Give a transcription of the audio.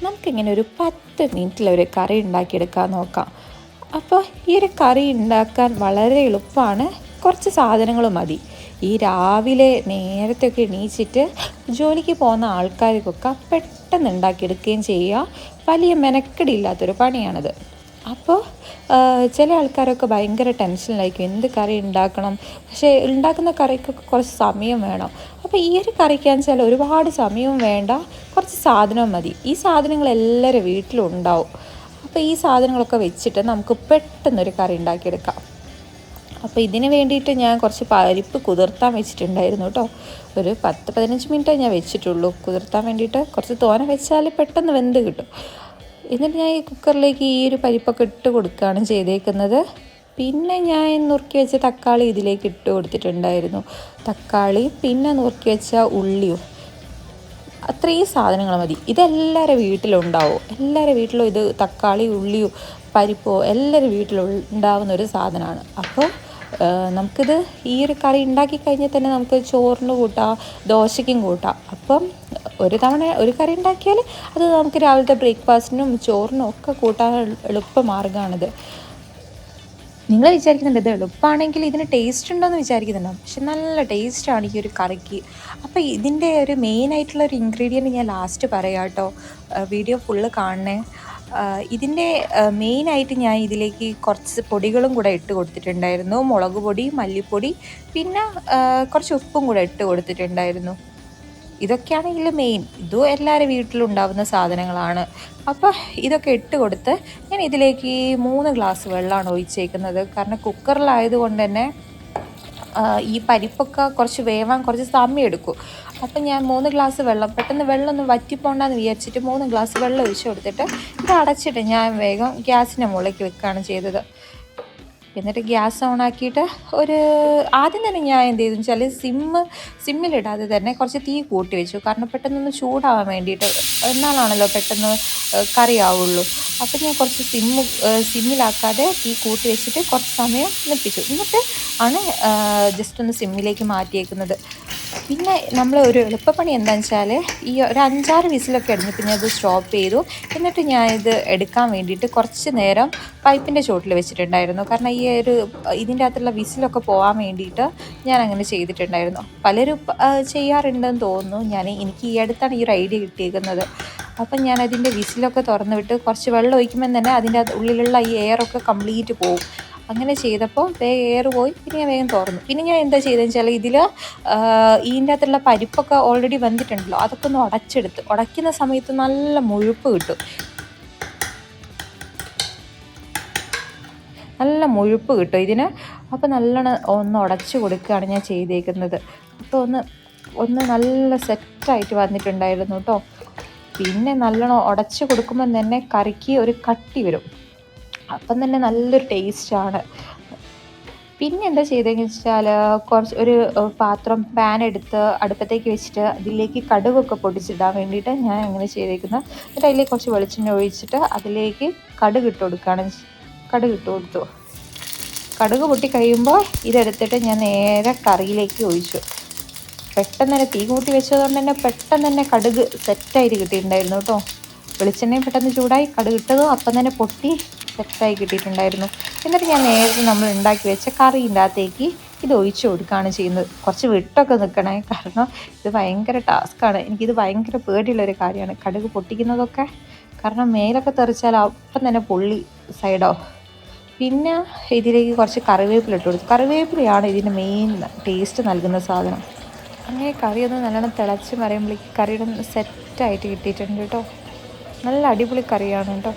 നമുക്കിങ്ങനെ ഒരു 10 മിനിറ്റിലൊരു കറി ഉണ്ടാക്കിയെടുക്കാൻ നോക്കാം. അപ്പോൾ ഈ ഒരു കറി ഉണ്ടാക്കാൻ വളരെ എളുപ്പമാണ്. കുറച്ച് സാധനങ്ങൾ മതി. ഈ രാവിലെ നേരത്തെയൊക്കെ എണീച്ചിട്ട് ജോലിക്ക് പോകുന്ന ആൾക്കാർക്കൊക്കെ പെട്ടെന്ന് ഉണ്ടാക്കിയെടുക്കുകയും ചെയ്യുക. വലിയ മെനക്കെടില്ലാത്തൊരു പണിയാണിത്. അപ്പോൾ ചില ആൾക്കാരൊക്കെ ഭയങ്കര ടെൻഷനിലായിരിക്കും, എന്ത് കറി ഉണ്ടാക്കണം, പക്ഷേ ഉണ്ടാക്കുന്ന കറിക്കൊക്കെ കുറച്ച് സമയം വേണം. അപ്പോൾ ഈ ഒരു കറിക്കാന്ന് വെച്ചാൽ ഒരുപാട് സമയവും വേണ്ട, കുറച്ച് സാധനവും മതി. ഈ സാധനങ്ങൾ എല്ലാവരും വീട്ടിലും ഉണ്ടാവും. അപ്പോൾ ഈ സാധനങ്ങളൊക്കെ വെച്ചിട്ട് നമുക്ക് പെട്ടെന്നൊരു കറി ഉണ്ടാക്കിയെടുക്കാം. അപ്പോൾ ഇതിന് വേണ്ടിയിട്ട് ഞാൻ കുറച്ച് പരിപ്പ് കുതിർത്താൻ വെച്ചിട്ടുണ്ടായിരുന്നു കേട്ടോ. ഒരു 10-15 മിനിറ്റേ ഞാൻ വെച്ചിട്ടുള്ളൂ കുതിർത്താൻ വേണ്ടിയിട്ട്. കുറച്ച് തോനെ വെച്ചാൽ പെട്ടെന്ന് വെന്ത് കിട്ടും. എന്നിട്ട് ഞാൻ ഈ കുക്കറിലേക്ക് ഈ ഒരു പരിപ്പൊക്കെ ഇട്ട് കൊടുക്കുകയാണ് ചെയ്തേക്കുന്നത്. പിന്നെ ഞാൻ നുറുക്കി വെച്ച തക്കാളി ഇതിലേക്ക് ഇട്ട് കൊടുത്തിട്ടുണ്ടായിരുന്നു. തക്കാളി, പിന്നെ നുറുക്കി വെച്ച ഉള്ളിയും, അത്രയും സാധനങ്ങൾ മതി. ഇതെല്ലാവരുടെ വീട്ടിലുണ്ടാവും. എല്ലാവരുടെ വീട്ടിലും ഇത് തക്കാളി, ഉള്ളിയും പരിപ്പോ എല്ലാവരുടെ വീട്ടിലും ഉണ്ടാവുന്ന ഒരു സാധനമാണ്. അപ്പോൾ നമുക്കിത് ഈ ഒരു കറി ഉണ്ടാക്കി കഴിഞ്ഞാൽ തന്നെ നമുക്ക് ചോറിന് കൂട്ടാം, ദോശയ്ക്കും കൂട്ടാം. അപ്പം ഒരു തവണ ഒരു കറി ഉണ്ടാക്കിയാൽ അത് നമുക്ക് രാവിലത്തെ ബ്രേക്ക്ഫാസ്റ്റിനും ചോറിനും ഒക്കെ കൂട്ടാൻ എളുപ്പ മാർഗ്ഗമാണിത്. നിങ്ങൾ വിചാരിക്കുന്നുണ്ട് ഇത് എളുപ്പമാണെങ്കിൽ ഇതിന് ടേസ്റ്റ് ഉണ്ടോയെന്ന് വിചാരിക്കുന്നുണ്ടാവും. പക്ഷെ നല്ല ടേസ്റ്റാണ് ഈ ഒരു കറിക്ക്. അപ്പോൾ ഇതിൻ്റെ ഒരു മെയിനായിട്ടുള്ളൊരു ഇൻഗ്രീഡിയൻറ്റ് ഞാൻ ലാസ്റ്റ് പറയാം കേട്ടോ. വീഡിയോ ഫുള്ള് കാണണേ. ഇതിൻ്റെ മെയിനായിട്ട് ഞാൻ ഇതിലേക്ക് കുറച്ച് പൊടികളും കൂടെ ഇട്ട് കൊടുത്തിട്ടുണ്ടായിരുന്നു. മുളക് പൊടി, മല്ലിപ്പൊടി, പിന്നെ കുറച്ച് ഉപ്പും കൂടെ ഇട്ട് കൊടുത്തിട്ടുണ്ടായിരുന്നു. ഇതൊക്കെയാണ് ഇതിൽ മെയിൻ. ഇതും എല്ലാവരുടെ വീട്ടിലുണ്ടാവുന്ന സാധനങ്ങളാണ്. അപ്പോൾ ഇതൊക്കെ ഇട്ട് കൊടുത്ത് ഞാൻ ഇതിലേക്ക് 3 ഗ്ലാസ് വെള്ളമാണ് ഒഴിച്ചേക്കുന്നത്. കാരണം കുക്കറിലായതുകൊണ്ട് തന്നെ ഈ പരിപ്പൊക്കെ കുറച്ച് വേവാൻ കുറച്ച് സമയം എടുക്കും. അപ്പം ഞാൻ 3 ഗ്ലാസ് വെള്ളം, പെട്ടെന്ന് വെള്ളം ഒന്ന് വറ്റിപ്പോണ്ടെന്ന് വിചാരിച്ചിട്ട് 3 ഗ്ലാസ് വെള്ളം ഒഴിച്ച് കൊടുത്തിട്ട് ഇത് അടച്ചിട്ട് ഞാൻ വേഗം ഗ്യാസിൻ്റെ മുകളിലേക്ക് വെക്കുകയാണ് ചെയ്തത്. എന്നിട്ട് ഗ്യാസ് ഓണാക്കിയിട്ട് ആദ്യം തന്നെ ഞാൻ എന്ത് ചെയ്തെന്ന് വെച്ചാൽ സിമ്മിലിടാതെ തന്നെ കുറച്ച് തീ കൂട്ടി വെച്ചു. കാരണം പെട്ടെന്നൊന്ന് ചൂടാവാൻ വേണ്ടിയിട്ട്, എന്നാലാണല്ലോ പെട്ടെന്ന് കറിയാവുള്ളൂ. അപ്പം ഞാൻ കുറച്ച് സിമ്മിലാക്കാതെ തീ കൂട്ടി വെച്ചിട്ട് കുറച്ച് സമയം നിൽപ്പിച്ചു. എന്നിട്ട് ആണ് ജസ്റ്റ് ഒന്ന് സിമ്മിലേക്ക് മാറ്റിയേക്കുന്നത്. പിന്നെ നമ്മൾ ഒരു എളുപ്പപ്പണി എന്താണെന്ന് വെച്ചാൽ ഈ ഒരു 5-6 വിസിലൊക്കെ അടിഞ്ഞ് പിന്നെ അത് സ്റ്റോപ്പ് ചെയ്തു. എന്നിട്ട് ഞാൻ ഇത് എടുക്കാൻ വേണ്ടിയിട്ട് കുറച്ച് നേരം പൈപ്പിൻ്റെ ചോട്ടിൽ വെച്ചിട്ടുണ്ടായിരുന്നു. കാരണം ഇതിൻ്റെ അകത്തുള്ള വിസിലൊക്കെ പോകാൻ വേണ്ടിയിട്ട് ഞാൻ അങ്ങനെ ചെയ്തിട്ടുണ്ടായിരുന്നു. പലരും ചെയ്യാറുണ്ടെന്ന് തോന്നുന്നു. എനിക്ക് ഈ അടുത്താണ് ഈ ഒരു ഐഡിയ കിട്ടിയിരിക്കുന്നത്. അപ്പം ഞാൻ അതിൻ്റെ വിസിലൊക്കെ തുറന്ന് വിട്ട് കുറച്ച് വെള്ളം ഒഴിക്കുമ്പോൾ തന്നെ അതിൻ്റെ ഉള്ളിലുള്ള ഈ എയറൊക്കെ കംപ്ലീറ്റ് പോകും. അങ്ങനെ ചെയ്തപ്പോൾ വേഗം എയർ പോയി. പിന്നെ ഞാൻ വേഗം തുറന്നു. പിന്നെ ഞാൻ എന്താ ചെയ്തതെന്ന് വെച്ചാൽ ഇതിൽ ഇതിൻ്റെ അകത്തുള്ള പരിപ്പൊക്കെ ഓൾറെഡി വെന്തിട്ടുണ്ടല്ലോ, അതൊക്കെ ഒന്ന് ഉടയ്ക്കുന്ന സമയത്ത് നല്ല മുഴുപ്പ് കിട്ടും. നല്ല മുഴുപ്പ് കിട്ടും ഇതിന്. അപ്പോൾ നല്ലോണം ഒന്ന് ഉടച്ച് കൊടുക്കുകയാണ് ഞാൻ ചെയ്തേക്കുന്നത്. അപ്പോൾ ഒന്ന് നല്ല സെറ്റായിട്ട് വന്നിട്ടുണ്ടായിരുന്നു കേട്ടോ. പിന്നെ നല്ലോണം ഉടച്ച് കൊടുക്കുമ്പം തന്നെ കറിക്ക് ഒരു കട്ടി വരും. അപ്പം തന്നെ നല്ലൊരു ടേസ്റ്റാണ്. പിന്നെ എന്താ ചെയ്തതെന്ന് വെച്ചാൽ ഒരു പാൻ എടുത്ത് അടുപ്പത്തേക്ക് വെച്ചിട്ട് അതിലേക്ക് കടുകൊക്കെ പൊടിച്ചിടാൻ വേണ്ടിയിട്ട് ഞാൻ അങ്ങനെ ചെയ്തേക്കുന്നത്. എന്നിട്ട് അതിലേക്ക് കുറച്ച് വെളിച്ചെണ്ണ ഒഴിച്ചിട്ട് അതിലേക്ക് കടുക് ഇട്ട് കൊടുത്തു. കടുക് പൊട്ടി കഴിയുമ്പോൾ ഇതെടുത്തിട്ട് ഞാൻ നേരെ കറിയിലേക്ക് ഒഴിച്ചു. പെട്ടെന്ന് തന്നെ തീ കൂട്ടി വെച്ചതുകൊണ്ട് തന്നെ പെട്ടെന്ന് തന്നെ കടുക് സെറ്റായിട്ട് കിട്ടിയിട്ടുണ്ടായിരുന്നു കേട്ടോ. വെളിച്ചെണ്ണയും പെട്ടെന്ന് ചൂടായി, കടുക് ഇട്ടതും അപ്പം തന്നെ പൊട്ടി സെറ്റായി കിട്ടിയിട്ടുണ്ടായിരുന്നു. എന്നിട്ട് ഞാൻ നേരത്തെ നമ്മൾ ഉണ്ടാക്കി വെച്ച കറീൻ്റെ അകത്തേക്ക് ഇത് ഒഴിച്ചു കൊടുക്കുകയാണ് ചെയ്യുന്നത്. കുറച്ച് വിട്ടൊക്കെ നിൽക്കണേ, കാരണം ഇത് ഭയങ്കര ടാസ്ക്കാണ്. എനിക്കിത് ഭയങ്കര പേടിയുള്ളൊരു കാര്യമാണ് കടുക് പൊട്ടിക്കുന്നതൊക്കെ. കാരണം മേലൊക്കെ തെറിച്ചാൽ അപ്പം തന്നെ പൊള്ളി സൈഡാവും. പിന്നെ ഇതിലേക്ക് കുറച്ച് കറിവേപ്പില ഇട്ട് കൊടുത്തു. കറിവേപ്പിലയാണ് ഇതിൻ്റെ മെയിൻ ടേസ്റ്റ് നൽകുന്ന സാധനം. അങ്ങനെ കറി ഒന്ന് നല്ലോണം തിളച്ച് മറിയുമ്പോഴേക്ക് കറിയുടെ സെറ്റായിട്ട് കിട്ടിയിട്ടുണ്ട് കേട്ടോ. നല്ല അടിപൊളി കറിയാണ് കേട്ടോ.